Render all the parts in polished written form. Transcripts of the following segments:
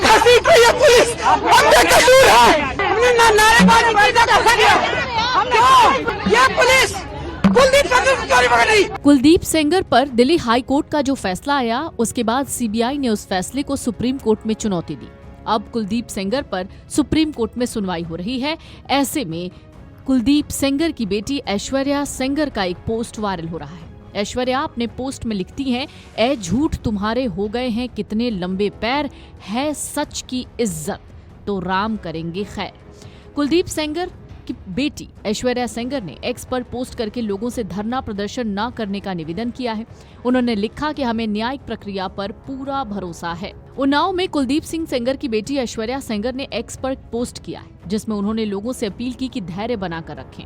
घसीट रही है पुलिस, हम बेकसूर है। नारेबाजी की कैसा किया? क्यों ये पुलिस कुलदीप सेंगर को क्यों नहीं पकड़ रही? कुलदीप सेंगर पर दिल्ली हाई कोर्ट का जो फैसला आया, उसके बाद सीबीआई ने उस फैसले को सुप्रीम कोर्ट में चुनौती दी। अब कुलदीप सेंगर पर सुप्रीम कोर्ट में सुनवाई हो रही है। ऐसे में कुलदीप सेंगर की बेटी ऐश्वर्या सेंगर का एक पोस्ट वायरल हो रहा है। ऐश्वर्या अपने पोस्ट में लिखती हैं, ए झूठ तुम्हारे हो गए हैं कितने लंबे पैर, है सच की इज्जत तो राम करेंगे खैर। कुलदीप सेंगर की बेटी ऐश्वर्या सेंगर ने एक्स पर पोस्ट करके लोगों से धरना प्रदर्शन न करने का निवेदन किया है। उन्होंने लिखा कि हमें न्यायिक प्रक्रिया पर पूरा भरोसा है। उन्नाव में कुलदीप सिंह सेंगर की बेटी ऐश्वर्या सेंगर ने एक्स पर पोस्ट किया है, जिसमें उन्होंने लोगों से अपील की कि धैर्य बनाकर रखें।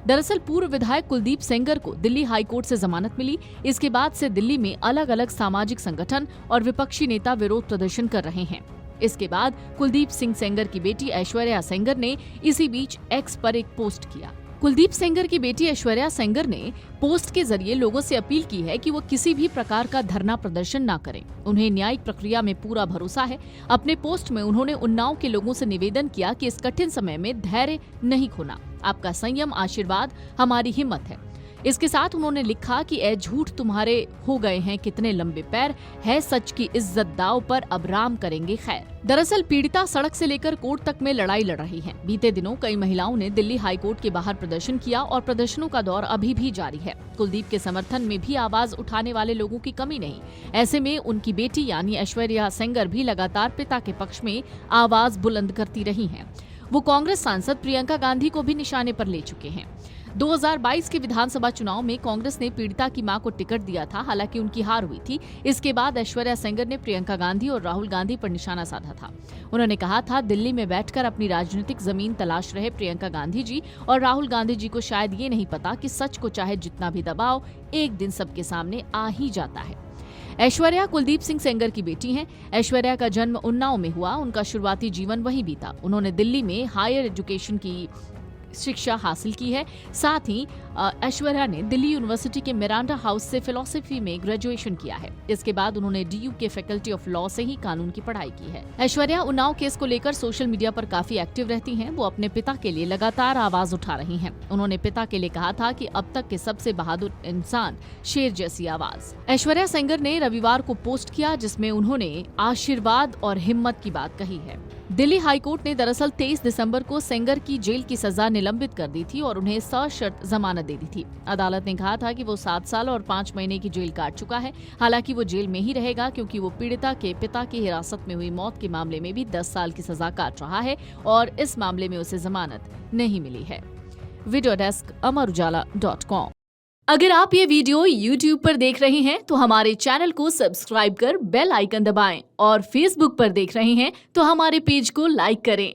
दरअसल पूर्व विधायक कुलदीप सेंगर को दिल्ली हाईकोर्ट से जमानत मिली। इसके बाद से दिल्ली में अलग अलग सामाजिक संगठन और विपक्षी नेता विरोध प्रदर्शन कर रहे हैं। इसके बाद कुलदीप सिंह सेंगर की बेटी ऐश्वर्या सेंगर ने इसी बीच एक्स पर एक पोस्ट किया। कुलदीप सेंगर की बेटी ऐश्वर्या सेंगर ने पोस्ट के जरिए लोगों से अपील की है कि वो किसी भी प्रकार का धरना प्रदर्शन न करें। उन्हें न्यायिक प्रक्रिया में पूरा भरोसा है। अपने पोस्ट में उन्होंने उन्नाव के लोगों से निवेदन किया कि इस कठिन समय में धैर्य नहीं खोना, आपका संयम आशीर्वाद हमारी हिम्मत है। इसके साथ उन्होंने लिखा कि ए झूठ तुम्हारे हो गए हैं कितने लंबे पैर, है सच की इज्जत दाव पर अब राम करेंगे खैर। दरअसल पीड़िता सड़क से लेकर कोर्ट तक में लड़ाई लड़ रही हैं। बीते दिनों कई महिलाओं ने दिल्ली हाईकोर्ट के बाहर प्रदर्शन किया और प्रदर्शनों का दौर अभी भी जारी है। कुलदीप के समर्थन में भी आवाज उठाने वाले लोगों की कमी नहीं। ऐसे में उनकी बेटी यानी ऐश्वर्या सेंगर भी लगातार पिता के पक्ष में आवाज बुलंद करती रही हैं। वो कांग्रेस सांसद प्रियंका गांधी को भी निशाने पर ले चुके हैं। 2022 के विधानसभा चुनाव में कांग्रेस ने पीड़िता की मां को टिकट दिया था, हालांकि उनकी हार हुई थी। इसके बाद ऐश्वर्या सेंगर ने प्रियंका गांधी और राहुल गांधी पर निशाना साधा था। उन्होंने कहा था, दिल्ली में बैठकर अपनी राजनीतिक जमीन तलाश रहे प्रियंका गांधी जी और राहुल गांधी जी को शायद ये नहीं पता कि सच को चाहे जितना भी दबाओ, एक दिन सबके सामने आ ही जाता है। ऐश्वर्या कुलदीप सिंह सेंगर की बेटी हैं। ऐश्वर्या का जन्म उन्नाव में हुआ। उनका शुरुआती जीवन वहीं बीता। उन्होंने दिल्ली में हायर एजुकेशन की शिक्षा हासिल की है। साथ ही ऐश्वर्या ने दिल्ली यूनिवर्सिटी के मिरांडा हाउस से फिलॉसफी में ग्रेजुएशन किया है। इसके बाद उन्होंने डीयू के फैकल्टी ऑफ लॉ से ही कानून की पढ़ाई की है। ऐश्वर्या उन्नाव केस को लेकर सोशल मीडिया पर काफी एक्टिव रहती हैं। वो अपने पिता के लिए लगातार आवाज उठा रही हैं। उन्होंने पिता के लिए कहा था कि अब तक के सबसे बहादुर इंसान, शेर जैसी आवाज। ऐश्वर्या सेंगर ने रविवार को पोस्ट किया, जिसमें उन्होंने आशीर्वाद और हिम्मत की बात कही है। दिल्ली हाईकोर्ट ने दरअसल 23 दिसंबर को सेंगर की जेल की सजा निलंबित कर दी थी और उन्हें सशर्त जमानत दे दी थी। अदालत ने कहा था कि वो 7 साल और 5 महीने की जेल काट चुका है। हालांकि वो जेल में ही रहेगा, क्योंकि वो पीड़िता के पिता की हिरासत में हुई मौत के मामले में भी 10 साल की सजा काट रहा है और इस मामले में उसे जमानत नहीं मिली है। Video desk amarujala.com। अगर आप ये वीडियो YouTube पर देख रहे हैं तो हमारे चैनल को सब्सक्राइब कर बेल आइकन दबाएं और Facebook पर देख रहे हैं तो हमारे पेज को लाइक करें।